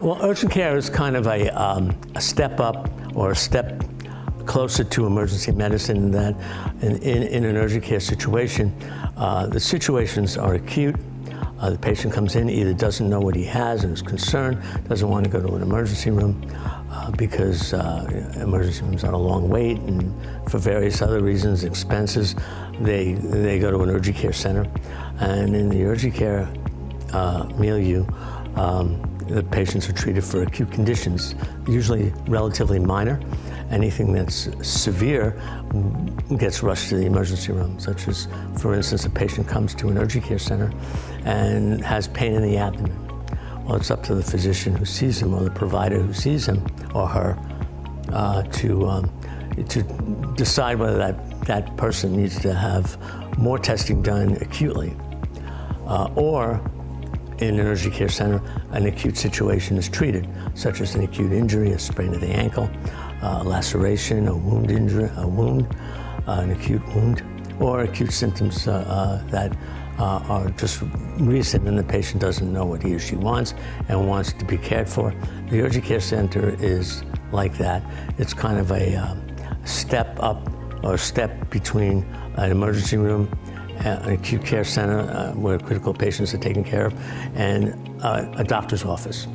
Well, urgent care is kind of a step up or a step closer to emergency medicine. That in an urgent care situation, the situations are acute. The patient comes in, either doesn't know what he has and is concerned, doesn't want to go to an emergency room because emergency rooms are a long wait, and for various other reasons, expenses, they go to an urgent care center. And in the urgent care milieu, the patients are treated for acute conditions, usually relatively minor. Anything that's severe gets rushed to the emergency room, such as, for instance, a patient comes to an urgent care center and has pain in the abdomen. Well, it's up to the physician who sees him or the provider who sees him or her to decide whether that person needs to have more testing done acutely or in an urgent care center, an acute situation is treated, such as an acute injury, a sprain of the ankle, a laceration, a wound injury, an acute wound, or acute symptoms that are just recent and the patient doesn't know what he or she wants and wants to be cared for. The urgent care center is like that. It's kind of a step up or step between an emergency room, an acute care center where critical patients are taken care of, and a doctor's office.